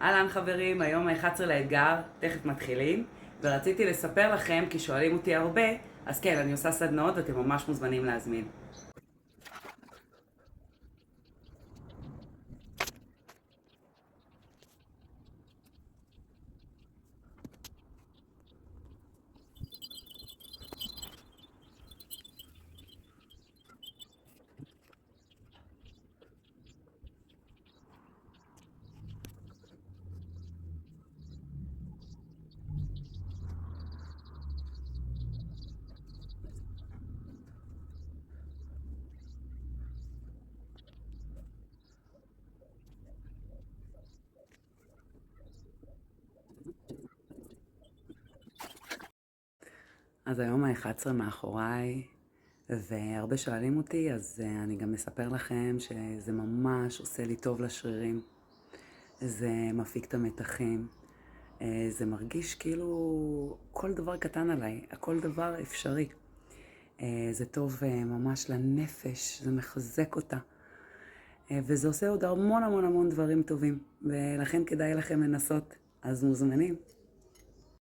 אהלן חברים, היום ה-11 לאתגר, תכף מתחילים, ורציתי לספר לכם, כי שואלים אותי הרבה, אז כן, אני עושה סדנאות ואתם ממש מוזמנים להזמין. אז היום ה-11 מאחוריי, והרבה שואלים אותי, אז אני גם מספר לכם שזה ממש עושה לי טוב לשרירים. זה מפיק את המתחים. זה מרגיש כאילו כל דבר קטן עליי, הכל דבר אפשרי. זה טוב ממש לנפש, זה מחזק אותה. וזה עושה עוד המון המון המון דברים טובים, ולכן כדאי לכם לנסות, אז מוזמנים.